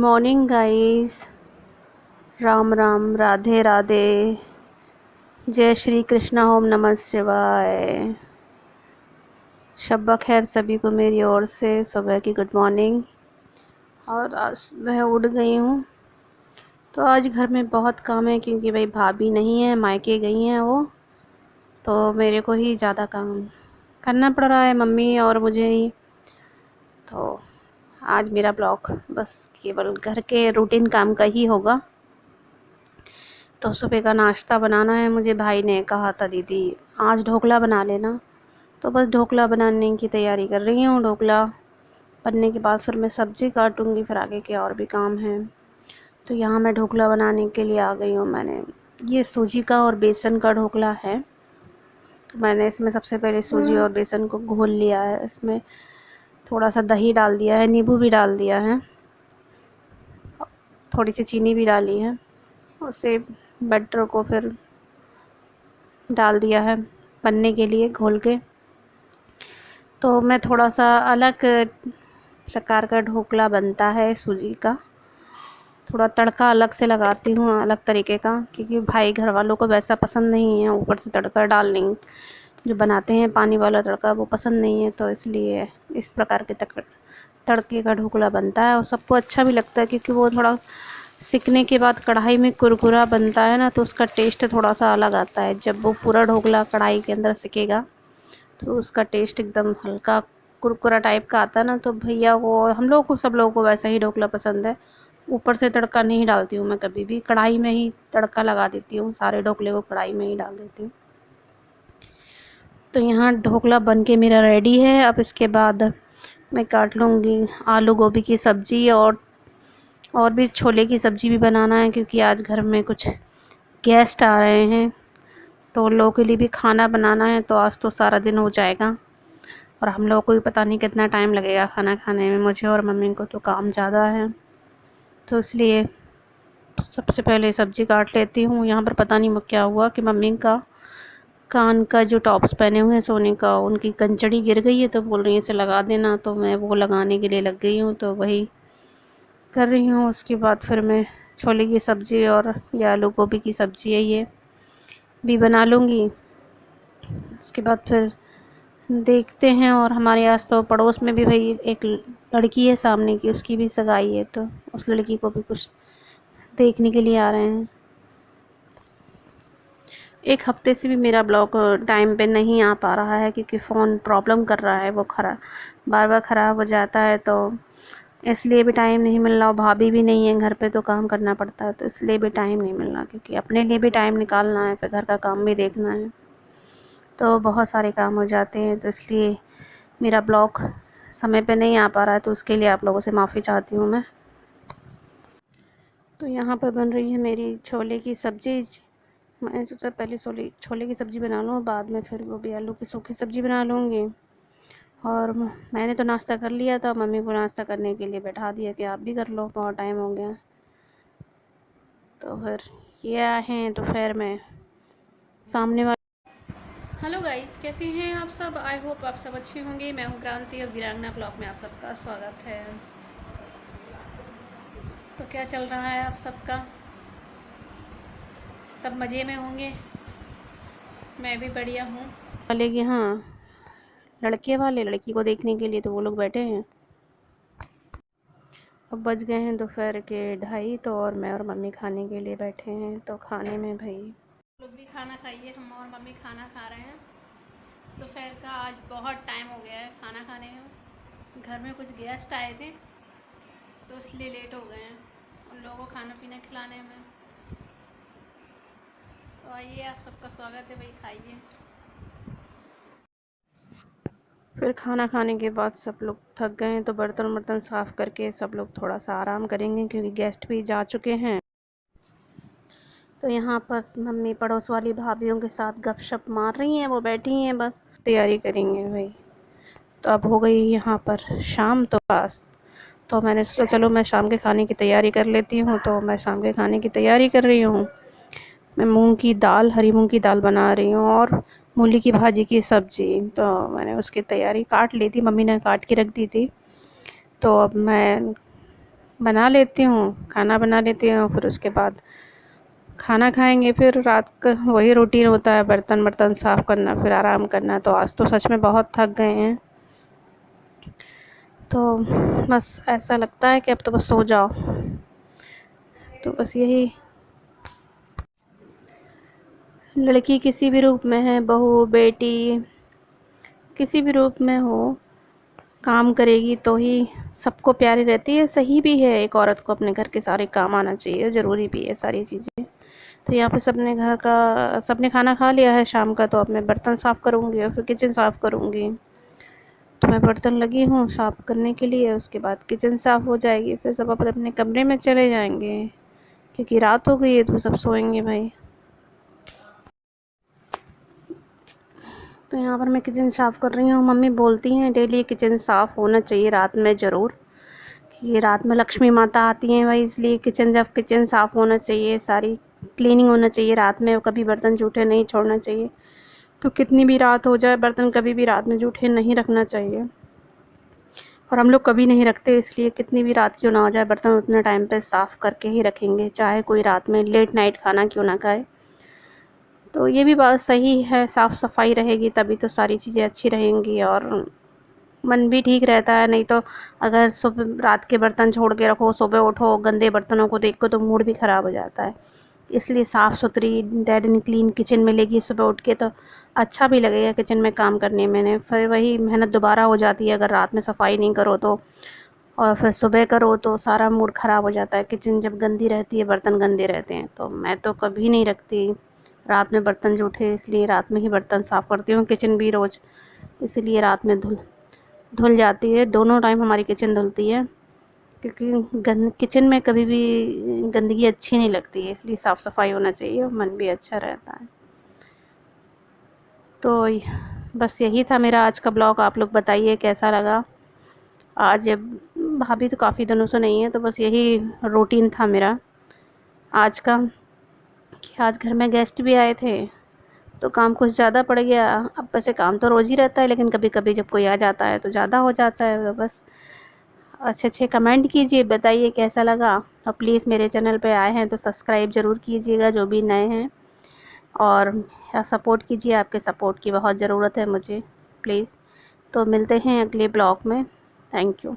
Morning guys. Ram Ram, Radhe Radhe, जय श्री कृष्णा, ओम नमः शिवाय। शब्बा खैर सभी को मेरी ओर से सुबह की गुड मॉर्निंग। और आज मैं उठ गई हूँ तो आज घर में बहुत काम है क्योंकि भाई भाभी नहीं है, मायके गई हैं वो, तो मेरे को ही ज़्यादा काम करना पड़ रहा है, मम्मी और मुझे ही। तो आज मेरा ब्लॉग बस केवल घर के रूटीन काम का ही होगा। तो सुबह का नाश्ता बनाना है मुझे। भाई ने कहा था दीदी आज ढोकला बना लेना, तो बस ढोकला बनाने की तैयारी कर रही हूँ। ढोकला बनने के बाद फिर मैं सब्ज़ी काटूँगी, फिर आगे के और भी काम हैं। तो यहाँ मैं ढोकला बनाने के लिए आ गई हूँ। मैंने ये सूजी का और बेसन का ढोकला है, तो मैंने इसमें सबसे पहले सूजी और बेसन को घोल लिया है। इसमें थोड़ा सा दही डाल दिया है, नींबू भी डाल दिया है, थोड़ी सी चीनी भी डाली है। उसे बैटर को फिर डाल दिया है बनने के लिए घोल के। तो मैं थोड़ा सा अलग प्रकार का ढोकला बनता है सूजी का, थोड़ा तड़का अलग से लगाती हूँ, अलग तरीके का, क्योंकि भाई घर वालों को वैसा पसंद नहीं है। ऊपर से तड़का डालने जो बनाते हैं पानी वाला तड़का वो पसंद नहीं है, तो इसलिए इस प्रकार के तड़के का ढोकला बनता है और सबको अच्छा भी लगता है, क्योंकि वो थोड़ा सिकने के बाद कढ़ाई में कुरकुरा बनता है ना, तो उसका टेस्ट थोड़ा सा अलग आता है। जब वो पूरा ढोकला कढ़ाई के अंदर सिकेगा तो उसका टेस्ट एकदम हल्का कुरकुरा टाइप का आता है ना। तो भैया को, हम लोग को, सब लोगों को वैसा ही ढोकला पसंद है। ऊपर से तड़का नहीं डालती हूँ मैं कभी भी, कढ़ाई में ही तड़का लगा देती हूँ, सारे ढोकले को कढ़ाई में ही डाल देती हूँ। तो यहाँ ढोकला बन के मेरा रेडी है। अब इसके बाद मैं काट लूँगी आलू गोभी की सब्ज़ी, और भी छोले की सब्ज़ी भी बनाना है, क्योंकि आज घर में कुछ गेस्ट आ रहे हैं, तो उन लोगों के लिए भी खाना बनाना है। तो आज तो सारा दिन हो जाएगा और हम लोगों को भी पता नहीं कितना टाइम लगेगा खाना खाने में। मुझे और मम्मी को तो काम ज़्यादा है, तो इसलिए सबसे पहले सब्ज़ी काट लेती हूँ। यहाँ पर पता नहीं क्या हुआ कि मम्मी का कान का जो टॉप्स पहने हुए हैं सोने का, उनकी कंचड़ी गिर गई है, तो बोल रही है इसे लगा देना। तो मैं वो लगाने के लिए लग गई हूँ, तो वही कर रही हूँ। उसके बाद फिर मैं छोले की सब्ज़ी और ये आलू गोभी की सब्ज़ी है ये भी बना लूँगी। उसके बाद फिर देखते हैं। और हमारे आस तो पड़ोस में भी भाई एक लड़की है सामने की, उसकी भी सगाई है, तो उस लड़की को भी कुछ देखने के लिए आ रहे हैं। एक हफ्ते से भी मेरा ब्लॉग टाइम पे नहीं आ पा रहा है, क्योंकि फ़ोन प्रॉब्लम कर रहा है, वो बार बार ख़राब हो जाता है, तो इसलिए भी टाइम नहीं मिल रहा। और भाभी भी नहीं है घर पे, तो काम करना पड़ता है, तो इसलिए भी टाइम नहीं मिल रहा, क्योंकि अपने लिए भी टाइम निकालना है, फिर घर का काम भी देखना है, तो बहुत सारे काम हो जाते हैं। तो इसलिए मेरा ब्लॉग समय पे नहीं आ पा रहा है, तो उसके लिए आप लोगों से माफ़ी चाहती हूँ मैं। तो यहाँ पर बन रही है मेरी छोले की सब्ज़ी। मैंने सोचा पहले छोले की सब्ज़ी बना लूँ, बाद में फिर वो भी आलू की सूखी सब्ज़ी बना लूँगी। और मैंने तो नाश्ता कर लिया था, मम्मी को नाश्ता करने के लिए बैठा दिया कि आप भी कर लो, बहुत टाइम हो गया। तो फिर ये आए हैं दोपहर में सामने वाले। हेलो गाइस, कैसे हैं आप सब? आई होप आप सब अच्छे होंगे। मैं हूँ क्रांति और वीरांगना ब्लॉग में आप सबका स्वागत है। तो क्या चल रहा है आप सबका? सब मज़े में होंगे। मैं भी बढ़िया हूँ। वाले की, हाँ, लड़के वाले लड़की को देखने के लिए, तो वो लोग बैठे हैं। अब बज गए हैं दोपहर के 2:30, तो और मैं और मम्मी खाने के लिए बैठे हैं। तो खाने में भाई लोग भी खाना खाइए, हम और मम्मी खाना खा रहे हैं दोपहर का। आज बहुत टाइम हो गया है खाना खाने में। घर में कुछ गेस्ट आए थे, तो इसलिए लेट हो गए हैं उन लोगों को खाना पीना खिलाने में। तो आइए, आप सबका स्वागत है भाई, खाइए। फिर खाना खाने के बाद सब लोग थक गए हैं, तो बर्तन वर्तन साफ़ करके सब लोग थोड़ा सा आराम करेंगे, क्योंकि गेस्ट भी जा चुके हैं। तो यहाँ पर मम्मी पड़ोस वाली भाभीयों के साथ गपशप मार रही हैं, वो बैठी हैं, बस तैयारी करेंगे भाई। तो अब हो गई यहाँ पर शाम, तो पास, तो मैंने सोचा चलो मैं शाम के खाने की तैयारी कर लेती हूँ। तो मैं शाम के खाने की तैयारी कर रही हूँ। मैं मूंग की दाल, हरी मूंग की दाल बना रही हूँ, और मूली की भाजी की सब्ज़ी। तो मैंने उसकी तैयारी काट ली थी, मम्मी ने काट के रख दी थी। तो अब मैं बना लेती हूँ, खाना बना लेती हूँ, फिर उसके बाद खाना खाएंगे, फिर रात का वही रूटीन होता है, बर्तन बर्तन साफ़ करना, फिर आराम करना। तो आज तो सच में बहुत थक गए हैं, तो बस ऐसा लगता है कि अब तो बस सो जाओ। तो बस यही, लड़की किसी भी रूप में है, बहू बेटी किसी भी रूप में हो, काम करेगी तो ही सबको प्यारी रहती है। सही भी है, एक औरत को अपने घर के सारे काम आना चाहिए, ज़रूरी भी है सारी चीज़ें। तो यहाँ पे सबने खाना खा लिया है शाम का, तो अब मैं बर्तन साफ़ करूँगी और फिर किचन साफ़ करूँगी। तो मैं बर्तन लगी हूँ साफ़ करने के लिए, उसके बाद किचन साफ़ हो जाएगी, फिर सब अपने अपने कमरे में चले जाएंगे, क्योंकि रात हो गई है तो सब सोएंगे भाई। तो यहाँ पर मैं किचन साफ़ कर रही हूँ। मम्मी बोलती हैं डेली किचन साफ़ होना चाहिए रात में ज़रूर, कि रात में लक्ष्मी माता आती हैं भाई, इसलिए किचन साफ़ होना चाहिए, सारी क्लीनिंग होना चाहिए रात में, कभी बर्तन जूठे नहीं छोड़ना चाहिए। तो कितनी भी रात हो जाए, बर्तन कभी भी रात में जूठे नहीं रखना चाहिए, और हम लोग कभी नहीं रखते, इसलिए कितनी भी रात क्यों ना हो जाए, बर्तन उतने टाइम पे साफ़ करके ही रखेंगे, चाहे कोई रात में लेट नाइट खाना क्यों ना खाए। तो ये भी बात सही है, साफ़ सफाई रहेगी तभी तो सारी चीज़ें अच्छी रहेंगी और मन भी ठीक रहता है। नहीं तो अगर सुबह रात के बर्तन छोड़ के रखो, सुबह उठो गंदे बर्तनों को देख के, तो मूड भी ख़राब हो जाता है। इसलिए साफ़ सुथरी डेड एंड क्लीन किचन मिलेगी सुबह उठ के, तो अच्छा भी लगेगा किचन में काम करने में। फिर वही मेहनत दोबारा हो जाती है अगर रात में सफाई नहीं करो तो, और फिर सुबह करो तो सारा मूड ख़राब हो जाता है। किचन जब गंदी रहती है, बर्तन गंदे रहते हैं, तो मैं तो कभी नहीं रखती रात में बर्तन जूठे, इसलिए रात में ही बर्तन साफ़ करती हूँ। किचन भी रोज़ इसलिए रात में धुल जाती है, दोनों टाइम हमारी किचन धुलती है, क्योंकि किचन में कभी भी गंदगी अच्छी नहीं लगती है, इसलिए साफ़ सफाई होना चाहिए और मन भी अच्छा रहता है। तो बस यही था मेरा आज का ब्लॉग। आप लोग बताइए कैसा लगा। आज भाभी तो काफ़ी दिनों से नहीं है, तो बस यही रूटीन था मेरा आज का, कि आज घर में गेस्ट भी आए थे तो काम कुछ ज़्यादा पड़ गया। अब वैसे काम तो रोज़ ही रहता है, लेकिन कभी कभी जब कोई आ जाता है तो ज़्यादा हो जाता है। तो बस अच्छे अच्छे कमेंट कीजिए, बताइए कैसा लगा, और प्लीज़ मेरे चैनल पे आए हैं तो सब्सक्राइब ज़रूर कीजिएगा जो भी नए हैं, और सपोर्ट कीजिए, आपके सपोर्ट की बहुत ज़रूरत है मुझे, प्लीज़। तो मिलते हैं अगले ब्लॉग में। Thank you.